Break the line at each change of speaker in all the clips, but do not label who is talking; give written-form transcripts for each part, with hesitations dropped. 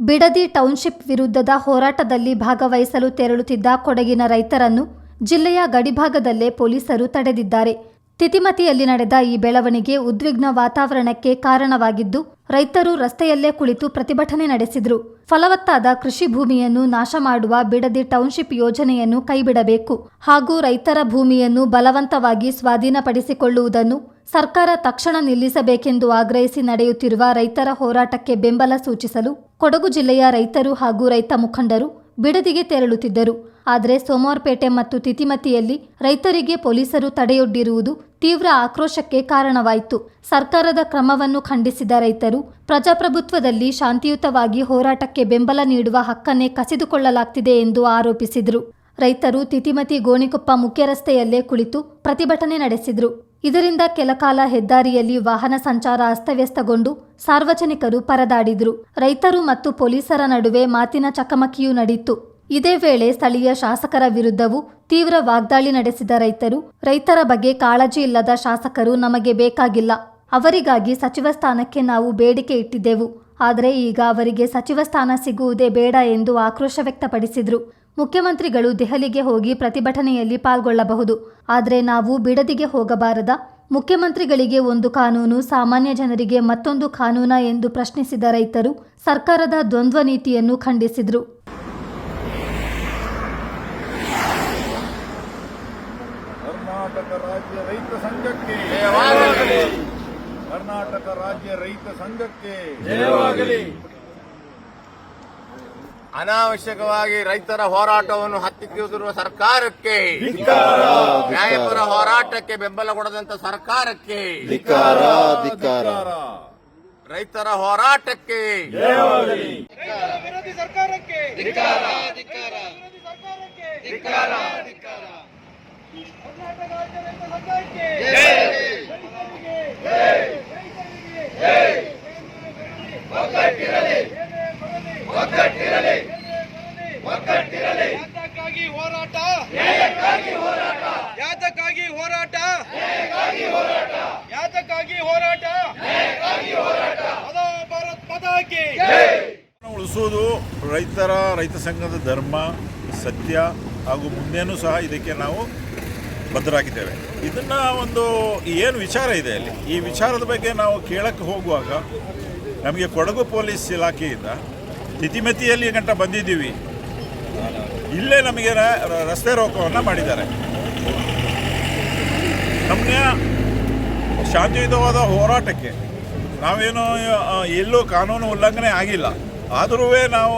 Bidadi township ವಿರುದ್ಧದ ಹೋರಾಟದಲ್ಲಿ ಭಾಗವಹಿಸಲು ತೆರಳುತ್ತಿದ್ದ ಕೊಡಗಿನ ರೈತರನ್ನು ಜಿಲ್ಲೆಯ ಗಡಿಭಾಗದಲ್ಲೇ ಪೊಲೀಸರು ತಡೆದಿದ್ದಾರೆ. ತಿತಿಮತಿಯಲ್ಲಿ ನಡೆದ ಈ ಬೆಳವಣಿಗೆ ಉದ್ವಿಗ್ನ ವಾತಾವರಣಕ್ಕೆ ಕಾರಣವಾಗಿದ್ದು, ರೈತರು ರಸ್ತೆಯಲ್ಲೇ ಕುಳಿತು ಪ್ರತಿಭಟನೆ ನಡೆಸಿದರು. ಫಲವತ್ತಾದ ಕೃಷಿ ಭೂಮಿಯನ್ನು ನಾಶ ಮಾಡುವ ಬಿಡದಿ ಟೌನ್ಶಿಪ್ ಯೋಜನೆಯನ್ನು ಕೈಬಿಡಬೇಕು ಹಾಗೂ ರೈತರ ಭೂಮಿಯನ್ನು ಬಲವಂತವಾಗಿ ಸ್ವಾಧೀನಪಡಿಸಿಕೊಳ್ಳುವುದನ್ನು ಸರ್ಕಾರ ತಕ್ಷಣ ನಿಲ್ಲಿಸಬೇಕೆಂದು ಆಗ್ರಹಿಸಿ ನಡೆಯುತ್ತಿರುವ ರೈತರ ಹೋರಾಟಕ್ಕೆ ಬೆಂಬಲ ಸೂಚಿಸಲು ಕೊಡಗು ಜಿಲ್ಲೆಯ ರೈತರು ಹಾಗೂ ರೈತ ಮುಖಂಡರು ಬಿಡದಿಗೆ ತೆರಳುತ್ತಿದ್ದರು. ಆದರೆ ಸೋಮವಾರಪೇಟೆ ಮತ್ತು ತಿತಿಮತಿಯಲ್ಲಿ ರೈತರಿಗೆ ಪೊಲೀಸರು ತಡೆಯೊಡ್ಡಿರುವುದು ತೀವ್ರ ಆಕ್ರೋಶಕ್ಕೆ ಕಾರಣವಾಯಿತು. ಸರ್ಕಾರದ ಕ್ರಮವನ್ನು ಖಂಡಿಸಿದ ರೈತರು ಪ್ರಜಾಪ್ರಭುತ್ವದಲ್ಲಿ ಶಾಂತಿಯುತವಾಗಿ ಹೋರಾಟಕ್ಕೆ ಬೆಂಬಲ ನೀಡುವ ಹಕ್ಕನ್ನೇ ಕಸಿದುಕೊಳ್ಳಲಾಗ್ತಿದೆ ಎಂದು ಆರೋಪಿಸಿದರು. ರೈತರು ತಿತಿಮತಿ ಗೋಣಿಕೊಪ್ಪ ಮುಖ್ಯ ರಸ್ತೆಯಲ್ಲೇ ಕುಳಿತು ಪ್ರತಿಭಟನೆ ನಡೆಸಿದರು. ಇದರಿಂದ ಕೆಲಕಾಲ ಹೆದ್ದಾರಿಯಲ್ಲಿ ವಾಹನ ಸಂಚಾರ ಅಸ್ತವ್ಯಸ್ತಗೊಂಡು ಸಾರ್ವಜನಿಕರು ಪರದಾಡಿದರು. ರೈತರು ಮತ್ತು ಪೊಲೀಸರ ನಡುವೆ ಮಾತಿನ ಚಕಮಕಿಯೂ ನಡೆಯಿತು. ಇದೇ ವೇಳೆ ಸ್ಥಳೀಯ ಶಾಸಕರ ವಿರುದ್ಧವೂ ತೀವ್ರ ವಾಗ್ದಾಳಿ ನಡೆಸಿದ ರೈತರು, ರೈತರ ಬಗ್ಗೆ ಕಾಳಜಿ ಇಲ್ಲದ ಶಾಸಕರು ನಮಗೆ ಬೇಕಾಗಿಲ್ಲ, ಅವರಿಗಾಗಿ ಸಚಿವ ಸ್ಥಾನಕ್ಕೆ ನಾವು ಬೇಡಿಕೆ ಇಟ್ಟಿದ್ದೆವು, ಆದರೆ ಈಗ ಅವರಿಗೆ ಸಚಿವ ಸ್ಥಾನ ಸಿಗುವುದೇ ಬೇಡ ಎಂದು ಆಕ್ರೋಶ ವ್ಯಕ್ತಪಡಿಸಿದರು. ಮುಖ್ಯಮಂತ್ರಿಗಳು ದೆಹಲಿಗೆ ಹೋಗಿ ಪ್ರತಿಭಟನೆಯಲ್ಲಿ ಪಾಲ್ಗೊಳ್ಳಬಹುದು, ಆದರೆ ನಾವು ಬಿಡದಿಗೆ ಹೋಗಬಾರದಾ? ಮುಖ್ಯಮಂತ್ರಿಗಳಿಗೆ ಒಂದು ಕಾನೂನು, ಸಾಮಾನ್ಯ ಜನರಿಗೆ ಮತ್ತೊಂದು ಕಾನೂನ ಎಂದು ಪ್ರಶ್ನಿಸಿದ ರೈತರು ಸರ್ಕಾರದ ದ್ವಂದ್ವ ನೀತಿಯನ್ನು ಖಂಡಿಸಿದರು.
ಕರ್ನಾಟಕ ರಾಜ್ಯ ರೈತ ಸಂಘಕ್ಕೆ ಕರ್ನಾಟಕ ರಾಜ್ಯ ರೈತ ಸಂಘಕ್ಕೆ ಜಯವಾಗಲಿ.
ಅನಾವಶ್ಯಕವಾಗಿ ರೈತರ ಹೋರಾಟವನ್ನು ಹತ್ತಿಕ್ಕಿರುವ ಸರ್ಕಾರಕ್ಕೆ, ನ್ಯಾಯಪರ ಹೋರಾಟಕ್ಕೆ ಬೆಂಬಲ ಕೊಡದಂತ ಸರ್ಕಾರಕ್ಕೆ, ರೈತರ ಹೋರಾಟಕ್ಕೆ
ವಿರೋಧಿ ಸರ್ಕಾರಕ್ಕೆ ಕರ್ನಾಟಕ ರಾಜ್ಯ ರೈತ ಸಂಘಕ್ಕೆ ಯಾತಕ್ಕಾಗಿ ಹೋರಾಟ? ಯಾತಕ್ಕಾಗಿ ಹೋರಾಟ? ಯಾತಕ್ಕಾಗಿ ಹೋರಾಟ? ಭಾರತ್ ಮಾತಾ ಕಿ ಜೈ. ಉಳಿಸುವುದು ರೈತ ಸಂಘದ ಧರ್ಮ, ಸತ್ಯ ಹಾಗೂ ಮುಂದೇನೂ ಸಹ ಇದಕ್ಕೆ ನಾವು ಬದ್ಧರಾಗಿದ್ದೇವೆ. ಇದನ್ನ ಒಂದು ಏನು ವಿಚಾರ ಇದೆ ಅಲ್ಲಿ, ಈ ವಿಚಾರದ ಬಗ್ಗೆ ನಾವು ಕೇಳಕ್ಕೆ ಹೋಗುವಾಗ ನಮಗೆ ಕೊಡಗು ಪೊಲೀಸ್ ಇಲಾಖೆಯಿಂದ ತಿತಿಮತಿಯಲ್ಲಿ ಗಂಟ ಬಂದಿದ್ದೀವಿ, ಇಲ್ಲೇ ನಮಗೆ ರಸ್ತೆ ರೋಕವನ್ನು ಮಾಡಿದ್ದಾರೆ. ನಮ್ಮ ಶಾಂತಿಯುತವಾದ ಹೋರಾಟಕ್ಕೆ ನಾವೇನು ಎಲ್ಲೂ ಕಾನೂನು ಉಲ್ಲಂಘನೆ ಆಗಿಲ್ಲ, ಆದರೂ ನಾವು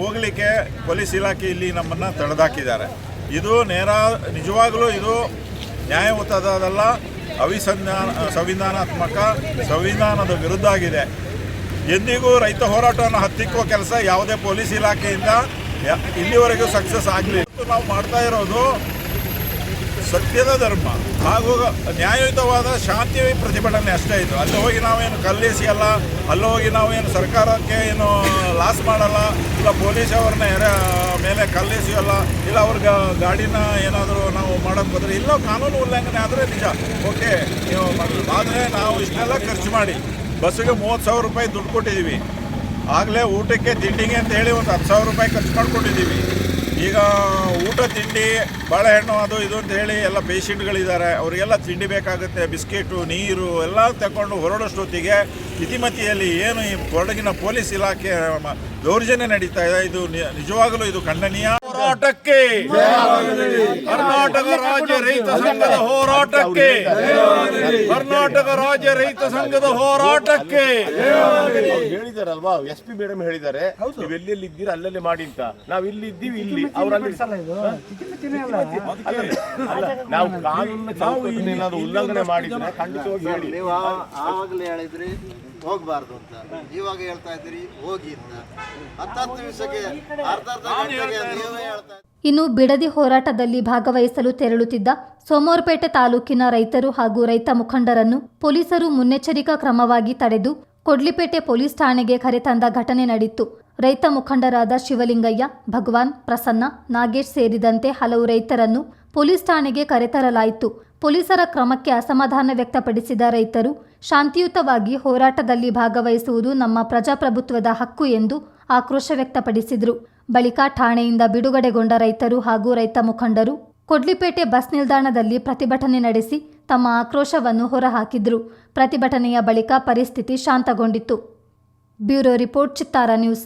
ಹೋಗಲಿಕ್ಕೆ ಪೊಲೀಸ್ ಇಲಾಖೆ ಇಲ್ಲಿ ನಮ್ಮನ್ನು ತಡೆದಾಕಿದ್ದಾರೆ. ಇದು ನಿಜವಾಗಲೂ ಇದು ನ್ಯಾಯಯುತದಲ್ಲ, ಸಂವಿಧಾನಾತ್ಮಕ, ಸಂವಿಧಾನದ ವಿರುದ್ಧ ಆಗಿದೆ. ಎಂದಿಗೂ ರೈತ ಹೋರಾಟವನ್ನು ಹತ್ತಿಕ್ಕುವ ಕೆಲಸ ಯಾವುದೇ ಪೊಲೀಸ್ ಇಲಾಖೆಯಿಂದ ಇಲ್ಲಿವರೆಗೂ ಸಕ್ಸಸ್ ಆಗಲಿ. ನಾವು ಮಾಡ್ತಾ ಇರೋದು ಸತ್ಯದ ಧರ್ಮ ಹಾಗೂ ನ್ಯಾಯಯುತವಾದ ಶಾಂತಿ ಪ್ರತಿಭಟನೆ ಅಷ್ಟೇ. ಇದು ಅಲ್ಲಿ ಹೋಗಿ ನಾವೇನು ಕಲ್ಲೆಸೆಯಲ್ಲ, ಅಲ್ಲಿ ಹೋಗಿ ನಾವೇನು ಸರ್ಕಾರಕ್ಕೆ ಏನು ಲಾಸ್ ಮಾಡಲ್ಲ, ಇಲ್ಲ ಪೊಲೀಸ್ ಅವ್ರನ್ನ ಮೇಲೆ ಕಲ್ಲೆಸೆಯಲ್ಲ, ಇಲ್ಲ ಅವ್ರಿಗೆ ಗಾಡಿನ ಏನಾದರೂ ನಾವು ಮಾಡೋಕ್ಕೆ ಹೋದರೆ ಇಲ್ಲ, ಕಾನೂನು ಉಲ್ಲಂಘನೆ ಆದರೆ ನಿಜ ಓಕೆ ನೀವು ಮಾಡಲಿ. ಆದರೆ ನಾವು ಇಷ್ಟೆಲ್ಲ ಖರ್ಚು ಮಾಡಿ ಬಸ್ಸಿಗೆ 30,000 ರೂಪಾಯಿ ದುಡ್ಡು ಕೊಟ್ಟಿದ್ದೀವಿ. ಆಗಲೇ ಊಟಕ್ಕೆ ತಿಂಡಿಗೆ ಅಂತ ಹೇಳಿ ಒಂದು 10,000 ರೂಪಾಯಿ ಖರ್ಚು ಮಾಡ್ಕೊಂಡಿದ್ದೀವಿ. ಈಗ ಊಟ ತಿಂಡಿ ಬಾಳೆಹಣ್ಣು ಅದು ಇದು ಅಂತ ಹೇಳಿ ಎಲ್ಲ ಪೇಷಂಟ್ಗಳಿದ್ದಾರೆ, ಅವರಿಗೆಲ್ಲ ತಿಂಡಿ ಬೇಕಾಗುತ್ತೆ, ಬಿಸ್ಕೆಟು ನೀರು ಎಲ್ಲ ತಗೊಂಡು ಹೊರಡೋಷ್ಟೊತ್ತಿಗೆ ತಿತಿಮತಿಯಲ್ಲಿ ಏನು ಈ ಕೊಡಗಿನ ಪೊಲೀಸ್ ಇಲಾಖೆ ದೌರ್ಜನ್ಯ ನಡೀತಾ ಇದೆ. ಇದು ನಿಜವಾಗಲೂ ಇದು ಖಂಡನೀಯ. ಹೋರಾಟಕ್ಕೆ ಕರ್ನಾಟಕ ರಾಜ್ಯ ರೈತ ಸಂಘದ ಹೋರಾಟಕ್ಕೆ, ಕರ್ನಾಟಕ ರಾಜ್ಯ ರೈತ ಸಂಘದ ಹೋರಾಟಕ್ಕೆ
ಹೇಳಿದಾರಲ್ವಾ, SP ಮೇಡಮ್ ಹೇಳಿದ್ದಾರೆ, ನೀವು ಎಲ್ಲೆಲ್ಲಿ ಇದ್ದೀರಾ ಅಲ್ಲಲ್ಲಿ ಮಾಡಿ ಅಂತ. ನಾವು ಇಲ್ಲಿ ಇದ್ದೀವಿ, ಇಲ್ಲಿ ಅವರಲ್ಲಿ ನಾವು ಕಾನೂನಿನ ಚೌಕಟ್ಟನ್ನು ಏನಾದ್ರು ಉಲ್ಲಂಘನೆ ಮಾಡಿದ್ರೆ ಖಂಡಿತವಾಗಿ ಹೇಳಿ.
ನೀವು ಆವಾಗಲೇ ಹೇಳಿದ್ರಿ ಹೋಗ್ಬಾರ್ದು ಅಂತ, ಇವಾಗ ಹೇಳ್ತಾ ಇದ್ದೀರಿ ಹೋಗಿ ಅಂತ. 10 ನಿಮಿಷಕ್ಕೆ ಅರ್ಧ ಗಂಟೆಗೆ ನೀವೇ ಹೇಳ್ತಾ.
ಇನ್ನು ಬಿಡದಿ ಹೋರಾಟದಲ್ಲಿ ಭಾಗವಹಿಸಲು ತೆರಳುತ್ತಿದ್ದ ಸೋಮವಾರಪೇಟೆ ತಾಲೂಕಿನ ರೈತರು ಹಾಗೂ ರೈತ ಮುಖಂಡರನ್ನು ಪೊಲೀಸರು ಮುನ್ನೆಚ್ಚರಿಕಾ ಕ್ರಮವಾಗಿ ತಡೆದು ಕೊಡ್ಲಿಪೇಟೆ ಪೊಲೀಸ್ ಠಾಣೆಗೆ ಕರೆತಂದ ಘಟನೆ ನಡೆಯಿತು. ರೈತ ಮುಖಂಡರಾದ ಶಿವಲಿಂಗಯ್ಯ, ಭಗವಾನ್, ಪ್ರಸನ್ನ, ನಾಗೇಶ್ ಸೇರಿದಂತೆ ಹಲವು ರೈತರನ್ನು ಪೊಲೀಸ್ ಠಾಣೆಗೆ ಕರೆತರಲಾಯಿತು. ಪೊಲೀಸರ ಕ್ರಮಕ್ಕೆ ಅಸಮಾಧಾನ ವ್ಯಕ್ತಪಡಿಸಿದ ರೈತರು ಶಾಂತಿಯುತವಾಗಿ ಹೋರಾಟದಲ್ಲಿ ಭಾಗವಹಿಸುವುದು ನಮ್ಮ ಪ್ರಜಾಪ್ರಭುತ್ವದ ಹಕ್ಕು ಎಂದು ಆಕ್ರೋಶ ವ್ಯಕ್ತಪಡಿಸಿದರು. ಬಳಿಕ ಠಾಣೆಯಿಂದ ಬಿಡುಗಡೆಗೊಂಡ ರೈತರು ಹಾಗೂ ರೈತ ಮುಖಂಡರು ಕೊಡ್ಲಿಪೇಟೆ ಬಸ್ ನಿಲ್ದಾಣದಲ್ಲಿ ಪ್ರತಿಭಟನೆ ನಡೆಸಿ ತಮ್ಮ ಆಕ್ರೋಶವನ್ನು ಹೊರಹಾಕಿದ್ರು. ಪ್ರತಿಭಟನೆಯ ಬಳಿಕ ಪರಿಸ್ಥಿತಿ ಶಾಂತಗೊಂಡಿತು. ಬ್ಯೂರೋ ರಿಪೋರ್ಟ್, ಚಿತ್ತಾರ ನ್ಯೂಸ್.